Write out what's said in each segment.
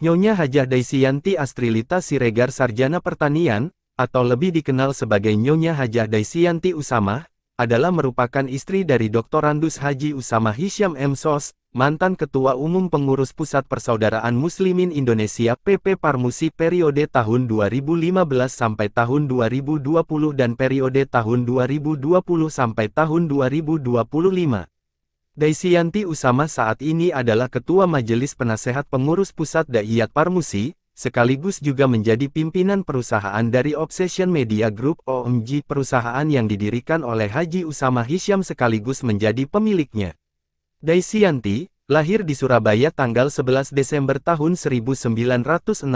Nyonya Hajah Daisyanti Astrilita Siregar Sarjana Pertanian, atau lebih dikenal sebagai Nyonya Hajah Daisyanti Usamah, adalah merupakan istri dari Dr. Randus Haji Usamah Hisyam M.Sos, mantan Ketua Umum Pengurus Pusat Persaudaraan Muslimin Indonesia PP Parmusi periode tahun 2015 sampai tahun 2020 dan periode tahun 2020 sampai tahun 2025. Daisyanti Usamah saat ini adalah Ketua Majelis Penasehat Pengurus Pusat Daiyat Parmusi, sekaligus juga menjadi pimpinan perusahaan dari Obsession Media Group (OMG), perusahaan yang didirikan oleh Haji Usamah Hisyam sekaligus menjadi pemiliknya. Daisyanti, lahir di Surabaya tanggal 11 Desember tahun 1964,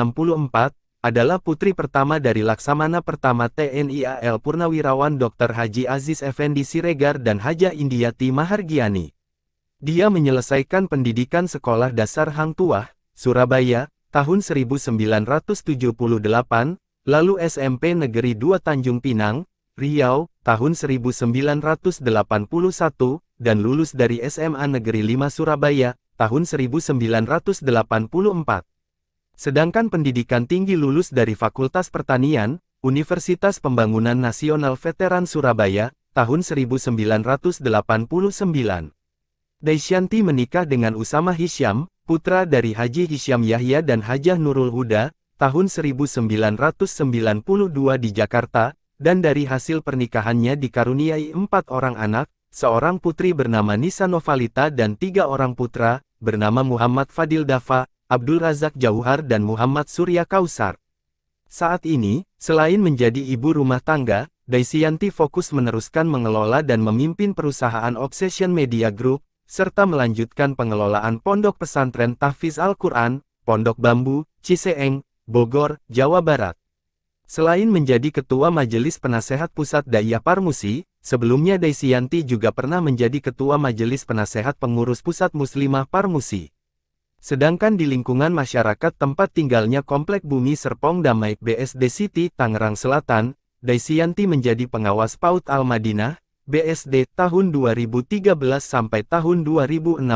adalah putri pertama dari Laksamana Pertama TNI AL Purnawirawan Dr. Haji Aziz Effendi Siregar dan Hajah Indiati Mahargiani. Dia menyelesaikan pendidikan Sekolah Dasar Hang Tuah, Surabaya, tahun 1978, lalu SMP Negeri 2 Tanjung Pinang, Riau, tahun 1981, dan lulus dari SMA Negeri 5 Surabaya, tahun 1984. Sedangkan pendidikan tinggi lulus dari Fakultas Pertanian, Universitas Pembangunan Nasional Veteran Surabaya, tahun 1989. Daisyanti menikah dengan Usamah Hisyam, putra dari Haji Hisyam Yahya dan Hajah Nurul Huda, tahun 1992 di Jakarta, dan dari hasil pernikahannya dikaruniai 4 orang anak, seorang putri bernama Nisa Novalita dan 3 orang putra, bernama Muhammad Fadil Dafa, Abdul Razak Jauhar dan Muhammad Surya Kausar. Saat ini, selain menjadi ibu rumah tangga, Daisyanti fokus meneruskan mengelola dan memimpin perusahaan Obsession Media Group, serta melanjutkan pengelolaan Pondok Pesantren Tahfiz Al-Quran, Pondok Bambu, Ciseeng, Bogor, Jawa Barat. Selain menjadi Ketua Majelis Penasehat Pusat Daiyah Parmusi, sebelumnya Daisyanti juga pernah menjadi Ketua Majelis Penasehat Pengurus Pusat Muslimah Parmusi. Sedangkan di lingkungan masyarakat tempat tinggalnya Komplek Bumi Serpong Damai BSD City, Tangerang Selatan, Daisyanti menjadi pengawas PAUD Al-Madinah, BSD tahun 2013 sampai tahun 2016,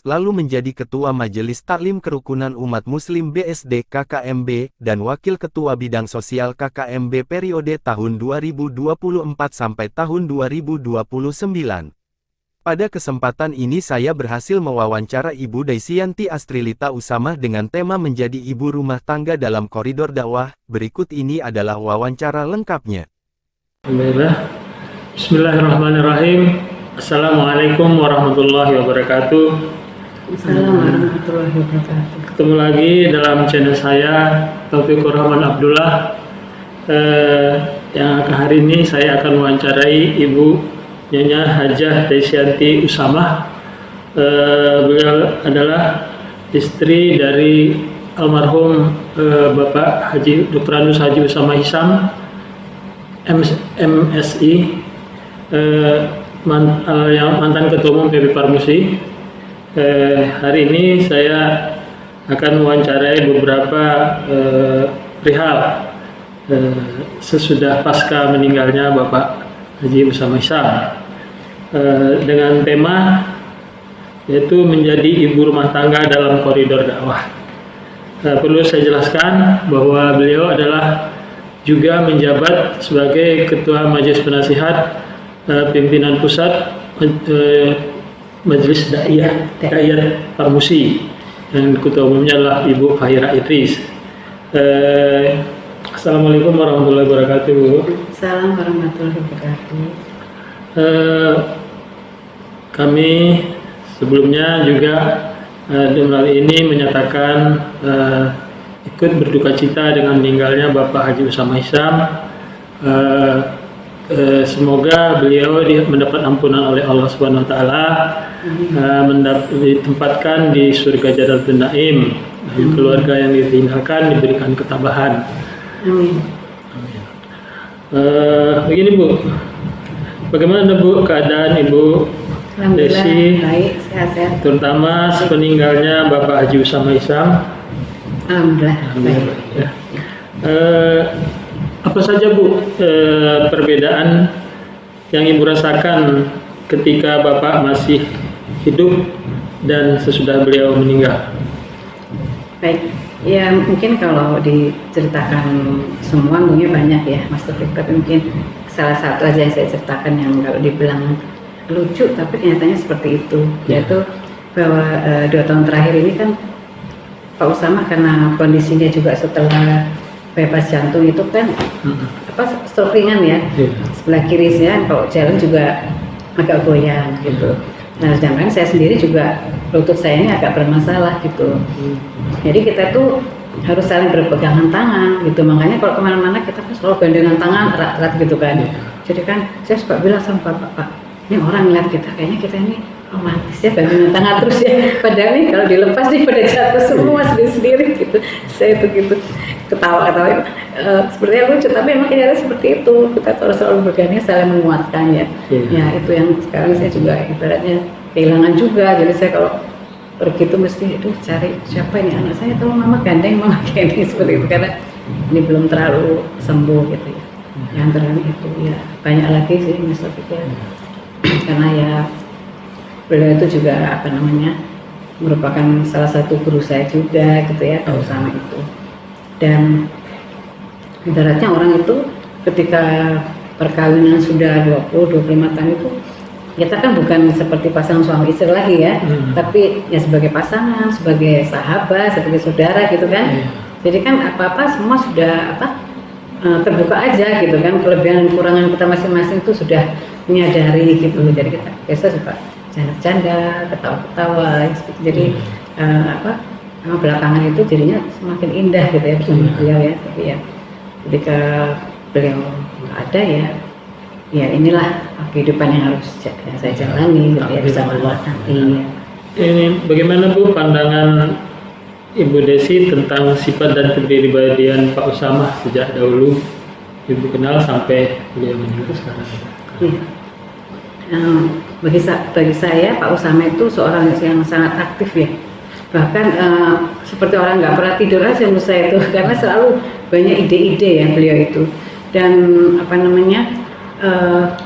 lalu menjadi Ketua Majelis Taklim Kerukunan Umat Muslim BSD KKMB, dan Wakil Ketua Bidang Sosial KKMB periode tahun 2024 sampai tahun 2029. Pada kesempatan ini saya berhasil mewawancara Ibu Daisyanti Astrilita Usamah dengan tema menjadi ibu rumah tangga dalam koridor dakwah. Berikut ini adalah wawancara lengkapnya. Alhamdulillah. Bismillahirrahmanirrahim. Assalamualaikum warahmatullahi wabarakatuh. Assalamualaikum warahmatullahi wabarakatuh. Ketemu lagi dalam channel saya, Taufikur Rahman Abdullah. Yang hari ini saya akan mewawancarai Ibu Nyonya Hajah Daisyanti Usamah. Beliau adalah istri dari almarhum Bapak Haji Dr. Randus Haji Usamah Hisyam MSI, yang mantan Ketua Umum PP Parmusi. Hari ini saya akan mewawancarai beberapa perihal sesudah pasca meninggalnya Bapak Haji Usamah Hisyam, dengan tema yaitu menjadi ibu rumah tangga dalam koridor dakwah. Perlu saya jelaskan bahwa beliau adalah juga menjabat sebagai Ketua Majelis Penasihat Pimpinan Pusat Majelis Daiyat Parmusi, dan Ketua Umumnya adalah Ibu Fahira Idris. Assalamualaikum warahmatullahi wabarakatuh, Bu. Assalamualaikum warahmatullahi wabarakatuh. Kami sebelumnya juga dalam ini menyatakan ikut berduka cita dengan meninggalnya Bapak Haji Usamah Hisyam. Semoga beliau mendapat ampunan oleh Allah Subhanahu Wa Taala, ditempatkan di surga Jannatul Naim, dan keluarga yang ditinggalkan diberikan ketabahan. Amin. Begini Bu, bagaimana Bu keadaan Ibu Desi, baik, sehat-sehat. terutama sepeninggalnya Bapak Haji Usamah Hisyam? Alhamdulillah, baik. Ya. Apa saja Bu perbedaan yang Ibu rasakan ketika Bapak masih hidup dan sesudah beliau meninggal? Baik, Ya mungkin kalau diceritakan semua mungkin banyak ya Mas Taufik, tapi mungkin salah satu aja yang saya ceritakan yang kalau dibilang lucu tapi kenyataannya seperti itu, yaitu bahwa 2 tahun terakhir ini kan Pak Usama karena kondisinya juga setelah bypass jantung itu kan stroke ringan ya, sebelah kiri saya kalau jalan juga agak goyang gitu. Nah sedangkan saya sendiri juga lutut saya ini agak bermasalah gitu. Jadi kita tuh harus saling berpegangan tangan gitu. Makanya kalau kemana-mana kita kan selalu gandengan tangan erat-erat gitu kan. Jadi kan saya suka bilang sama Pak, ini orang ngeliat kita kayaknya kita ini romantis ya gandengan tangan terus ya. Padahal nih kalau dilepas nih pada jatuh semua sendiri-sendiri gitu. Saya begitu ketawa-ketawa sepertinya lucu, tapi emang kenyataan seperti itu. Kita harus selalu bergandengan saling menguatkan ya. Ya itu yang sekarang saya juga ibaratnya kehilangan juga. Jadi saya kalau pergi itu mesti cari siapa ini anak saya, tolong mama gandeng mama gandeng seperti itu karena ini belum terlalu sembuh gitu ya. Yang terlalu itu ya banyak lagi sih Mas Taufik ya. Karena ya beliau itu juga merupakan salah satu guru saya juga gitu ya, Pak Usama itu. Dan ibaratnya orang itu ketika perkawinan sudah 20-25 tahun itu kita kan bukan seperti pasangan suami istri lagi ya, tapi ya sebagai pasangan, sebagai sahabat, sebagai saudara gitu kan. Jadi kan apa-apa semua sudah terbuka aja gitu kan, kelebihan dan kekurangan kita masing-masing itu sudah menyadari gitu. Jadi kita biasa suka canda-canda, ketawa-ketawa gitu. Jadi belakangan itu jadinya semakin indah gitu ya bersama beliau ya. Tapi ya ketika beliau nggak ada ya inilah kehidupan yang harus saya jalani gitu ya bersama Allah nanti. Ini bagaimana Bu pandangan Ibu Desi tentang sifat dan kepribadian Pak Usama sejak dahulu Ibu kenal sampai beliau meninggal sekarang? Iya. Bagi saya Pak Usama itu seorang yang sangat aktif ya. Bahkan seperti orang nggak pernah tidur aja menurut saya itu karena selalu banyak ide-ide ya beliau itu. Dan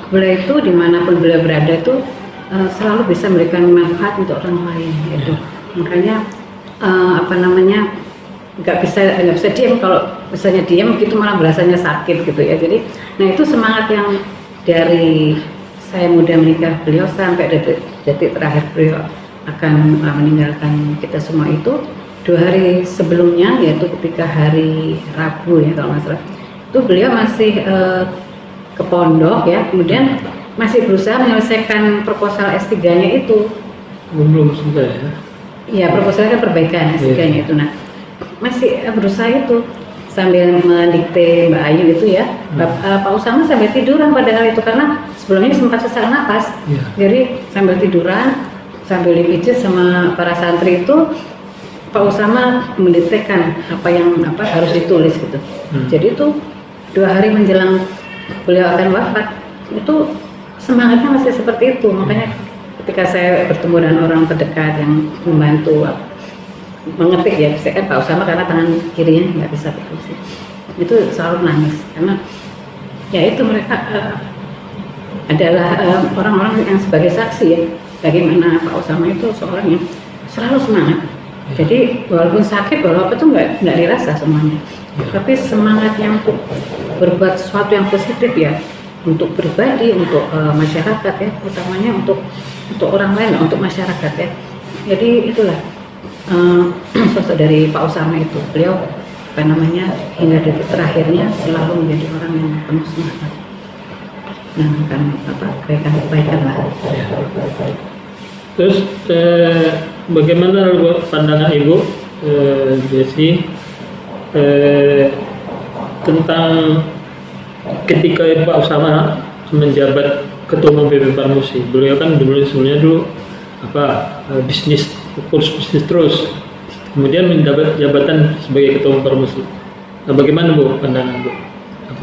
beliau itu dimanapun beliau berada itu selalu bisa memberikan manfaat untuk orang lain gitu. Makanya nggak bisa diam, kalau misalnya diam gitu malah berasanya sakit gitu ya. Jadi nah itu semangat yang dari saya muda menikah beliau sampai detik terakhir beliau akan meninggalkan kita semua itu 2 hari sebelumnya, yaitu ketika hari Rabu ya kalau nggak salah, itu beliau masih ke pondok ya, kemudian masih berusaha menyelesaikan proposal S3-nya itu. Belum selesai ya? Iya, proposal kan perbaikan S3-nya itu. Nah, masih berusaha itu sambil mendikte Mbak Ayu itu ya. Pak Usama sambil tiduran pada hari itu karena sebelumnya sempat sesak napas. Jadi sambil tiduran, sambil dipijit sama para santri itu, Pak Usama mendiktekan apa yang harus ditulis gitu. Jadi itu 2 hari menjelang beliau akan wafat itu semangatnya masih seperti itu. Makanya ketika saya bertemu dengan orang terdekat yang membantu mengetik ya, saya kan Pak Usama karena tangan kirinya nggak bisa berfungsi, itu selalu nangis karena ya itu mereka adalah orang-orang yang sebagai saksi ya bagaimana Pak Usama itu seorang yang selalu semangat. Jadi walaupun sakit, walaupun itu nggak dirasa semuanya, tapi semangatnya untuk berbuat sesuatu yang positif ya, untuk pribadi, untuk masyarakat ya, utamanya untuk orang lain, untuk masyarakat ya. Jadi itulah sosok dari Pak Usama itu. Beliau hingga detik terakhirnya selalu menjadi orang yang penuh semangat. Nah, kan kebaikan lah. Terus bagaimana pandangan Ibu Desi tentang ketika Pak Usama menjabat Ketua Umum PP Parmusi? Beliau kan sebelumnya bisnis terus, kemudian mendapat jabatan sebagai Ketua Umum Parmusi. Nah, bagaimana Bu pandangan Bu?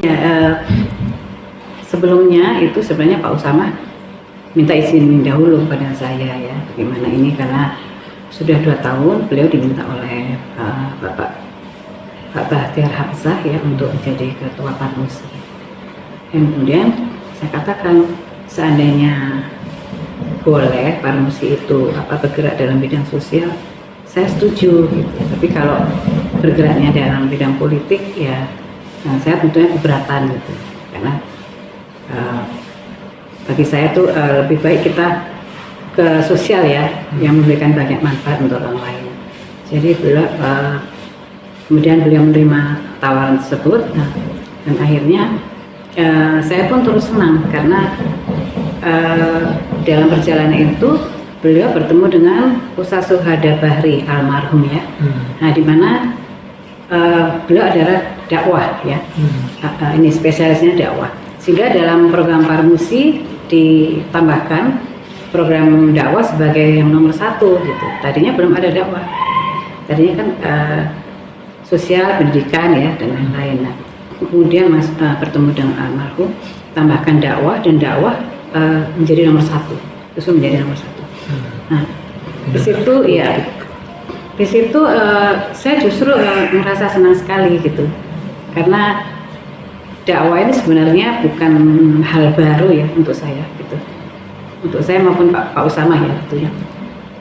Ya, sebelumnya itu sebenarnya Pak Usama minta izin dahulu pada saya ya, bagaimana ini karena sudah 2 tahun beliau diminta oleh Pak Bahtiar Hamzah ya untuk menjadi Ketua Parmusi. Dan kemudian saya katakan seandainya boleh Parmusi itu bergerak dalam bidang sosial, saya setuju gitu. Tapi kalau bergeraknya dalam bidang politik ya, saya tentunya keberatan gitu, karena bagi saya tuh lebih baik kita ke sosial ya, yang memberikan banyak manfaat untuk orang lain. Jadi kemudian beliau menerima tawaran tersebut, dan akhirnya saya pun terus senang karena dalam perjalanan itu beliau bertemu dengan Ustaz Suhada Bahri almarhum ya. Nah, di mana beliau adalah dakwah ya. Ini spesialisnya dakwah. Sehingga dalam program Parmusi ditambahkan program dakwah sebagai yang nomor 1 gitu. Tadinya belum ada dakwah. Tadinya kan sosial, pendidikan ya dan lain-lain. Nah, kemudian bertemu dengan almarhum, tambahkan dakwah, dan dakwah menjadi nomor 1. Justru menjadi nomor 1. Nah, di situ ya, di situ saya justru merasa senang sekali gitu, karena dakwah ini sebenarnya bukan hal baru ya untuk saya gitu, untuk saya maupun Pak Usama ya gitu ya,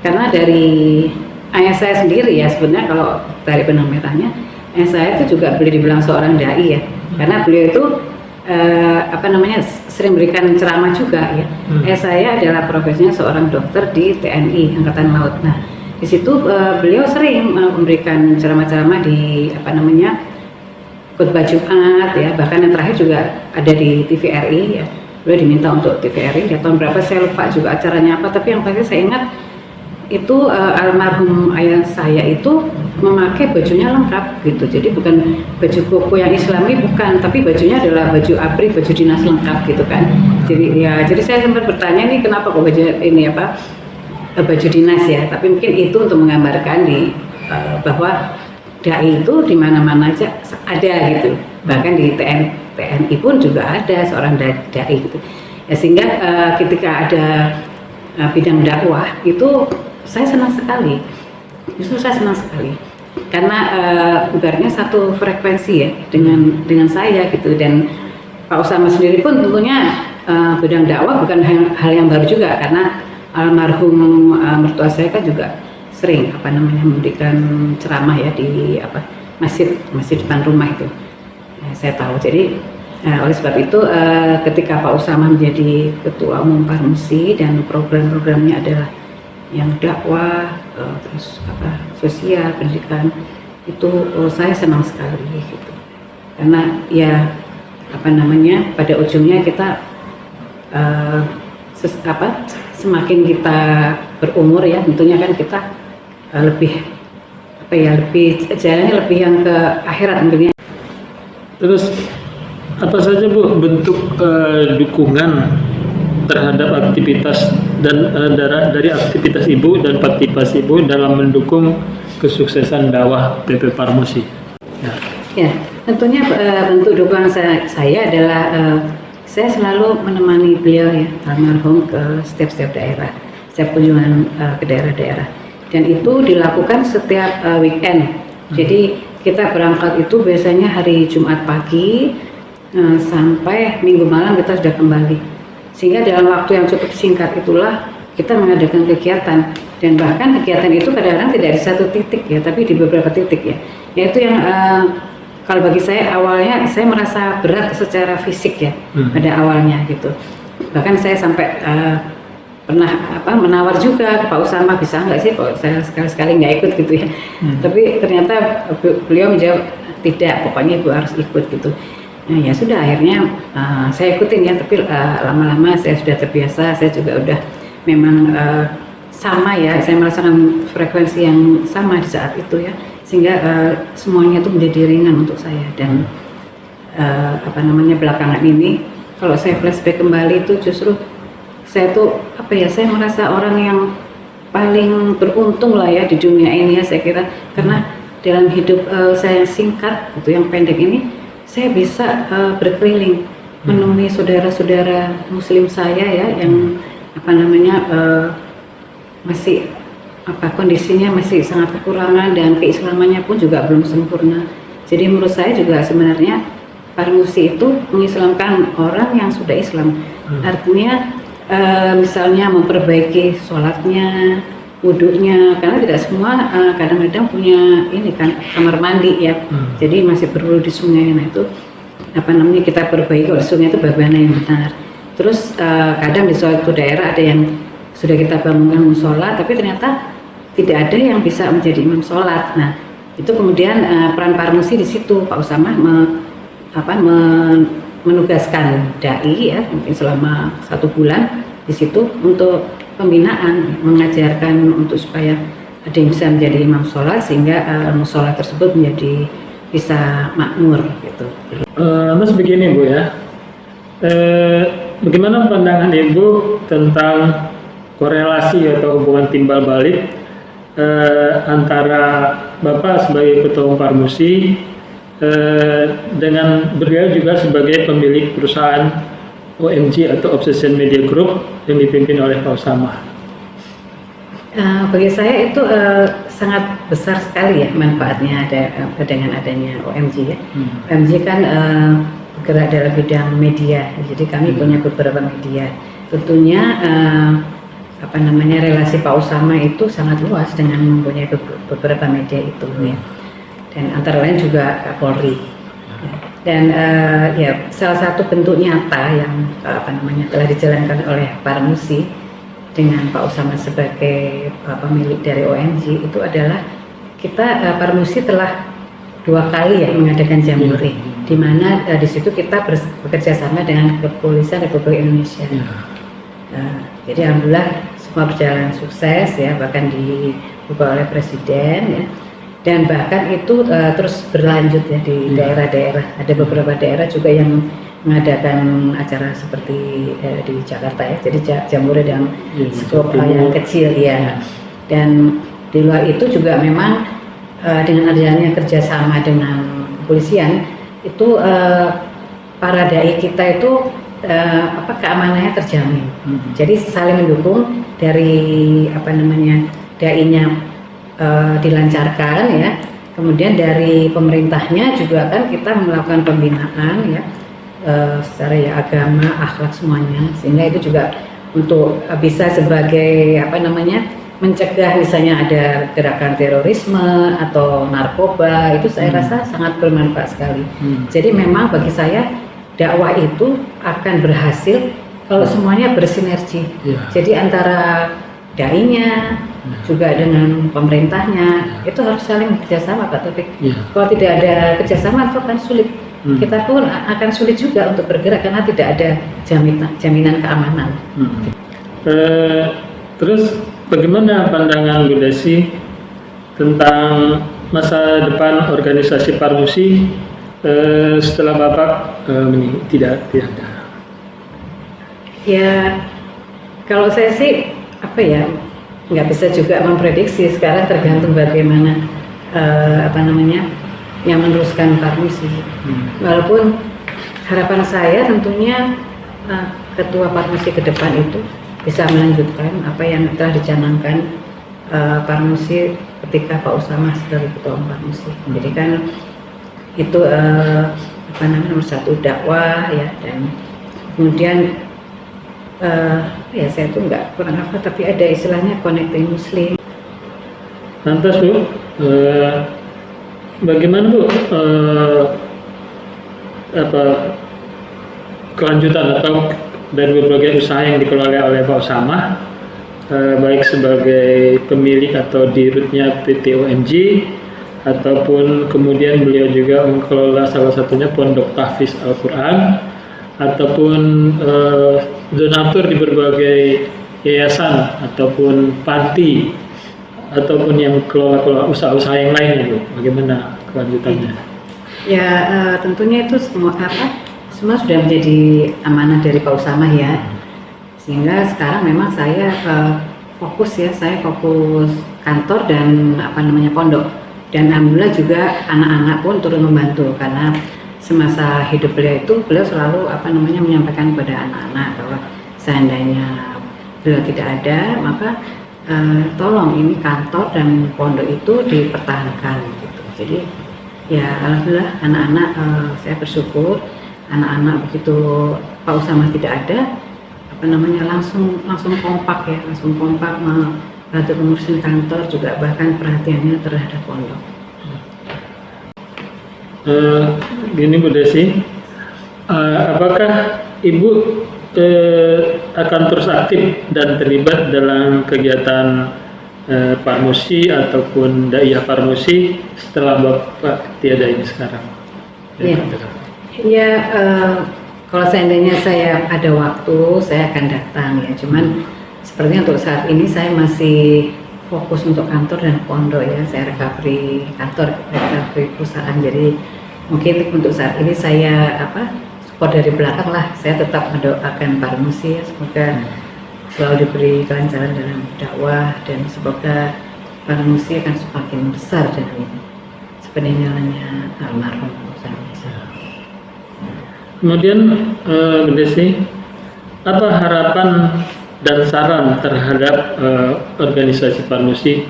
karena dari ayah saya sendiri ya, sebenarnya kalau dari benang merahnya ayah saya itu juga boleh dibilang seorang dai ya, karena beliau itu sering berikan ceramah juga ya. Saya adalah profesinya seorang dokter di TNI Angkatan Laut. Nah, di situ beliau sering memberikan ceramah-ceramah di khutbah Jumat ya, bahkan yang terakhir juga ada di TVRI ya. Beliau diminta untuk TVRI ya, tahun berapa saya lupa juga acaranya apa, tapi yang pasti saya ingat itu almarhum ayah saya itu memakai bajunya lengkap gitu, jadi bukan baju koko yang islami, bukan, tapi bajunya adalah baju ABRI, baju dinas lengkap gitu kan. Jadi saya sempat bertanya nih, kenapa kok baju ini baju dinas ya, tapi mungkin itu untuk menggambarkan bahwa dai itu di mana-mana aja ada gitu, bahkan di TNI pun juga ada seorang dai gitu ya, sehingga ketika ada bidang dakwah itu saya senang sekali, justru saya senang sekali karena ibaratnya satu frekuensi ya dengan saya gitu. Dan Pak Usama sendiri pun tentunya bidang dakwah bukan hal yang baru juga, karena almarhum mertua saya kan juga sering memberikan ceramah ya di masjid depan rumah itu, saya tahu. Jadi oleh sebab itu ketika Pak Usama menjadi ketua umum Parmusi dan program-programnya adalah yang dakwah, terus sosial, pendidikan, itu saya senang sekali gitu, karena ya pada ujungnya kita semakin kita berumur ya, tentunya kan kita lebih jalannya lebih yang ke akhirat mungkin ya. Terus apa saja Bu bentuk dukungan terhadap aktivitas dan dari aktivitas Ibu dan partisipasi Ibu dalam mendukung kesuksesan dakwah PP Parmusi? Ya, tentunya bentuk dukungan saya adalah saya selalu menemani beliau ya, almarhum, ke setiap daerah, setiap kunjungan ke daerah-daerah, dan itu dilakukan setiap weekend. Jadi kita berangkat itu biasanya hari Jumat pagi sampai Minggu malam kita sudah kembali, sehingga dalam waktu yang cukup singkat itulah kita mengadakan kegiatan, dan bahkan kegiatan itu kadang-kadang tidak di satu titik ya, tapi di beberapa titik ya. Yaitu yang kalau bagi saya awalnya saya merasa berat secara fisik ya pada awalnya gitu. Bahkan saya sampai pernah menawar juga ke Pak Usama, bisa nggak sih kalau saya sekali-sekali nggak ikut gitu ya. Tapi ternyata beliau menjawab tidak, pokoknya Ibu harus ikut gitu. Nah ya sudah, akhirnya saya ikutin ya, tapi lama-lama saya sudah terbiasa, saya juga udah memang sama ya, saya merasakan frekuensi yang sama di saat itu ya, sehingga semuanya itu menjadi ringan untuk saya. Dan belakangan ini kalau saya flashback kembali itu justru saya tuh saya merasa orang yang paling beruntung lah ya di dunia ini ya, saya kira, karena dalam hidup saya yang singkat gitu, yang pendek ini, saya bisa berkeliling menemui saudara-saudara muslim saya ya, yang masih kondisinya masih sangat kekurangan dan keislamannya pun juga belum sempurna. Jadi menurut saya juga sebenarnya Parmusi itu mengislamkan orang yang sudah Islam. Artinya misalnya memperbaiki sholatnya, wudhunya, karena tidak semua kadang-kadang punya ini kan kamar mandi ya, jadi masih perlu di sungai. Nah itu apa namanya kita perbaiki kalau sungai itu bagaimana yang benar. Terus kadang di suatu daerah ada yang sudah kita bangunkan musola, tapi ternyata tidak ada yang bisa menjadi imam sholat. Nah itu kemudian peran Parmusi di situ, Pak Usama menugaskan dai ya mungkin selama 1 bulan di situ untuk pembinaan, mengajarkan untuk supaya ada yang bisa menjadi imam sholat sehingga musola tersebut menjadi bisa makmur gitu. Mas begini Bu ya, bagaimana pandangan Ibu tentang korelasi atau hubungan timbal balik antara Bapak sebagai Ketua Umum Parmusi dengan beliau juga sebagai pemilik perusahaan OMG atau Obsession Media Group yang dipimpin oleh Pak Usama? Bagi saya itu sangat besar sekali ya manfaatnya dengan adanya OMG ya. OMG kan bergerak dalam bidang media, jadi kami punya beberapa media. Tentunya relasi Pak Usama itu sangat luas dengan mempunyai beberapa media itu ya. Dan antara lain juga Kapolri. Dan ya salah satu bentuk nyata yang telah dijalankan oleh Parmusi dengan Pak Usama sebagai pemilik dari OMG itu adalah kita Parmusi telah 2 kali ya mengadakan jambore, di mana di situ kita bekerja sama dengan Kepolisian Republik Indonesia. Jadi alhamdulillah semua berjalan sukses ya, bahkan dibuka oleh Presiden ya. Dan bahkan itu terus berlanjut ya di daerah-daerah. Ada beberapa daerah juga yang mengadakan acara seperti di Jakarta ya. Jadi jambore dalam skop yang kecil ya. Dan di luar itu juga memang dengan adanya kerjasama dengan kepolisian itu para dai kita itu keamanannya terjamin. Jadi saling mendukung dari dai-nya dilancarkan ya, kemudian dari pemerintahnya juga kan kita melakukan pembinaan ya secara ya agama, akhlak semuanya, sehingga itu juga untuk bisa sebagai mencegah misalnya ada gerakan terorisme atau narkoba, itu saya rasa sangat bermanfaat sekali. Jadi memang bagi saya dakwah itu akan berhasil kalau semuanya bersinergi. Jadi antara dai-nya juga dengan pemerintahnya itu harus saling bekerjasama, Pak Taufik. Kalau tidak ada kerjasama itu akan sulit. Kita pun akan sulit juga untuk bergerak karena tidak ada jaminan keamanan. Terus bagaimana pandangan Bu Desi tentang masa depan organisasi Parmusi setelah Bapak tidak ada? Ya kalau saya sih nggak bisa juga memprediksi, sekarang tergantung bagaimana yang meneruskan Parmusi. Walaupun harapan saya tentunya Ketua Parmusi ke depan itu bisa melanjutkan apa yang telah dicanangkan Parmusi ketika Pak Usama sebagai Ketua Umum Parmusi. Jadi kan itu nomor 1 dakwah ya, dan kemudian saya tuh nggak kurang apa, tapi ada istilahnya connecting Muslim. Lantas Bu, bagaimana Bu kelanjutan atau dari berbagai usaha yang dikelola oleh Pak Usama, baik sebagai pemilik atau dirutnya PT OMG, ataupun kemudian beliau juga mengelola salah satunya Pondok Tahfiz Al-Quran, ataupun donatur di berbagai yayasan ataupun panti, ataupun yang kelola usaha-usaha yang lainnya Bu, bagaimana kelanjutannya? Ya tentunya itu semua sudah menjadi amanah dari Pak Usama ya, sehingga sekarang memang saya fokus kantor dan pondok, dan alhamdulillah juga anak-anak pun turun membantu, karena semasa hidup beliau selalu menyampaikan kepada anak-anak bahwa seandainya beliau tidak ada, maka tolong ini kantor dan pondok itu dipertahankan gitu. Jadi ya alhamdulillah anak-anak saya bersyukur anak-anak begitu Pak Usama tidak ada langsung kompak bantu pengurusan kantor, juga bahkan perhatiannya terhadap pondok. Gini Bu Desi, apakah Ibu akan terus aktif dan terlibat dalam kegiatan Parmusi ataupun Daiyah Parmusi setelah Bapak tiada ini sekarang? Iya. Ya, kalau seandainya saya ada waktu, saya akan datang ya. Cuman sepertinya untuk saat ini saya masih fokus untuk kantor dan pondok ya. Saya recovery kantor, recovery perusahaan. Jadi mungkin untuk saat ini saya support dari belakang lah. Saya tetap mendoakan Parmusi ya, semoga selalu diberi kelancaran dalam dakwah, dan semoga Parmusi akan semakin besar dengan sepeninggalannya almarhum Usama Ihsan. Kemudian Bu Desi, apa harapan dan saran terhadap organisasi Parmusi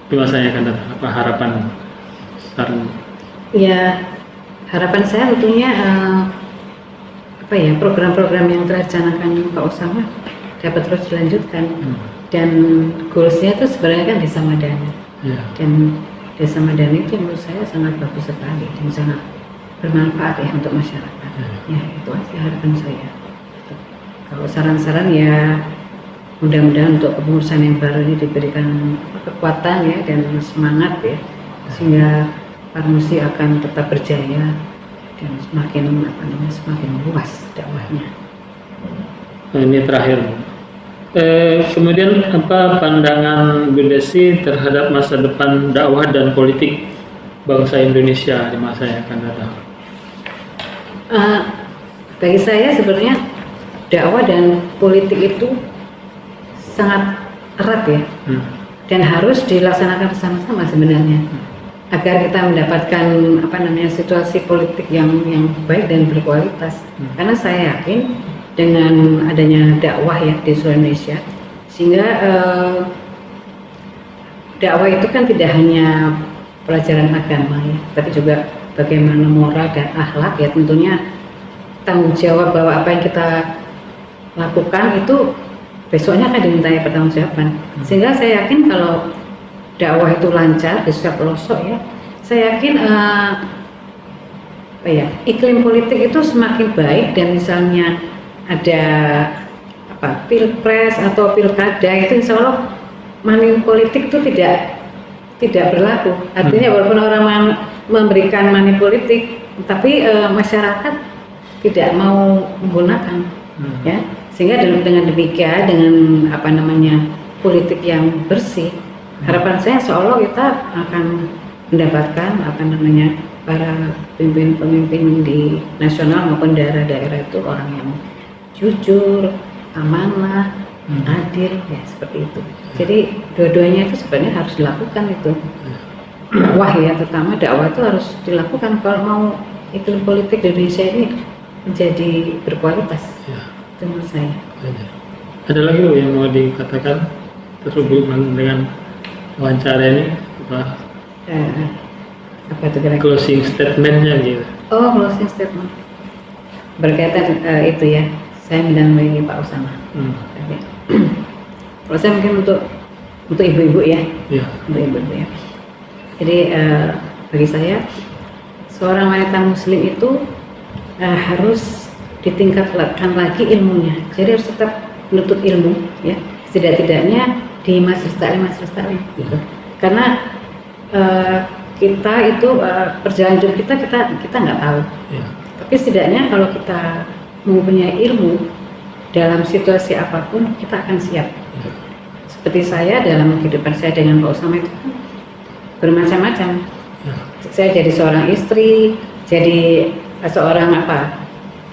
di masa yang akan datang? Apa harapan saran? Ya, harapan saya tentunya program-program yang terencanakan Pak Usama dapat terus dilanjutkan, dan goalsnya itu sebenarnya kan desa madani, dan desa madani itu menurut saya sangat bagus sekali dan sangat bermanfaat ya untuk masyarakat. Ya, itu aja harapan saya. Kalau saran-saran ya, mudah-mudahan untuk kepengurusan yang baru ini diberikan kekuatan ya dan semangat ya, sehingga Parmusi akan tetap berjaya dan semakin luas dakwahnya. Ini terakhir. Kemudian apa pandangan Bu Desi terhadap masa depan dakwah dan politik bangsa Indonesia di masa yang akan datang? Bagi saya sebenarnya dakwah dan politik itu sangat erat ya, dan harus dilaksanakan bersama-sama sebenarnya, agar kita mendapatkan situasi politik yang baik dan berkualitas. Karena saya yakin dengan adanya dakwah ya di seluruh Indonesia, sehingga dakwah itu kan tidak hanya pelajaran agama ya, tapi juga bagaimana moral dan akhlak ya, tentunya tanggung jawab bahwa apa yang kita lakukan itu besoknya akan dimintai pertanggungjawaban. Sehingga saya yakin kalau dakwah itu lancar di setiap pelosok ya, saya yakin iklim politik itu semakin baik, dan misalnya ada pilpres atau pilkada itu insya Allah money politik itu tidak berlaku. Artinya walaupun orang memberikan money politik, tapi masyarakat tidak mau menggunakan ya, sehingga dengan demikian, dengan politik yang bersih, harapan saya insya Allah kita akan mendapatkan para pemimpin-pemimpin di nasional maupun daerah-daerah itu orang yang jujur, amanah, adil ya, seperti itu. Jadi dua-duanya itu sebenarnya harus dilakukan itu. Dakwah ya, terutama dakwah itu harus dilakukan kalau mau iklim politik di Indonesia ini menjadi berkualitas. Itu menurut saya. Ada lagi Bu yang mau dikatakan terhubung dengan wawancara ini? Apa itu kira-kira? Closing statementnya gitu. Oh, closing statement berkaitan itu ya, saya mendampingi Pak Usama. Kalau saya mungkin untuk ibu-ibu ya, untuk ibu-ibu ya. Jadi bagi saya, seorang wanita muslim itu harus ditingkatkan lagi ilmunya. Jadi harus tetap menuntut ilmu ya, setidak-tidaknya di majelis taklim gitu. Karena kita itu perjalanan hidup kita nggak tahu. Tapi setidaknya kalau kita mempunyai ilmu dalam situasi apapun, kita akan siap. Seperti saya dalam kehidupan saya dengan Pak Usama itu kan bermacam-macam. Saya jadi seorang istri, jadi seorang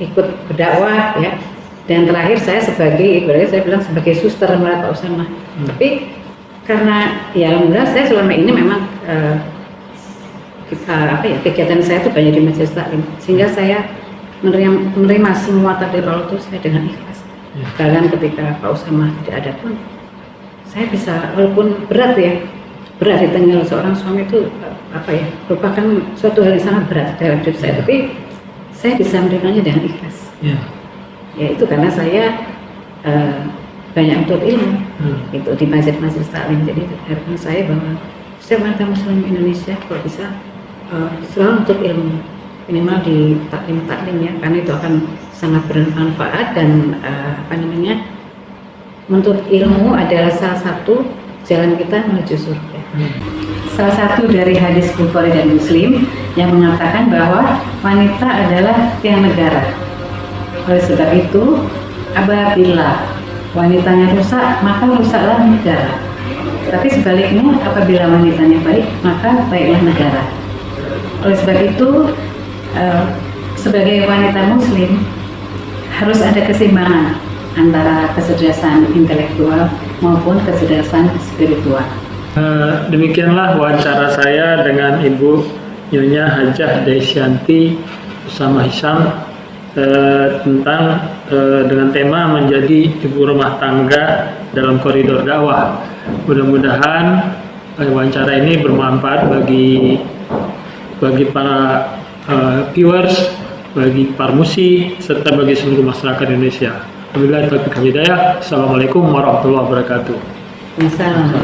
ikut berdakwah ya, dan terakhir saya sebagai suster melihat Pak Usama. Tapi karena ya alhamdulillah saya selama ini memang kegiatan saya itu banyak di majelis taklim, sehingga saya menerima semua takdir Allah itu saya dengan ikhlas. Bahkan ketika Pak Usama tidak ada pun, saya bisa, walaupun berat ditinggal seorang suami itu merupakan suatu hal yang sangat berat dalam hidup saya, tapi saya bisa menerimanya dengan ikhlas. Ya itu karena saya banyak untuk ilmu itu di masjid-masjid taklim. Jadi harapan saya bahwa setiap wanita muslim Indonesia kalau bisa selalu untuk ilmu, minimal di taklim ya, karena itu akan sangat bermanfaat dan menuntut ilmu adalah salah satu jalan kita menuju surga. Salah satu dari hadis Bukhari dan Muslim yang mengatakan bahwa wanita adalah tiang negara. Oleh sebab itu, apabila wanitanya rusak, maka rusaklah negara. Tapi sebaliknya, apabila wanitanya baik, maka baiklah negara. Oleh sebab itu, sebagai wanita muslim, harus ada keseimbangan antara kecerdasan intelektual maupun kecerdasan spiritual. Demikianlah wawancara saya dengan Ibu Nyonya Hajah Desyanti Usama Hisyam tentang dengan tema menjadi ibu rumah tangga dalam koridor dakwah. Mudah-mudahan wawancara ini bermanfaat bagi para viewers, bagi Parmusi, serta bagi seluruh masyarakat Indonesia. Wabillahi taufiq wal hidayah. Assalamualaikum warahmatullahi wabarakatuh. Assalamualaikum.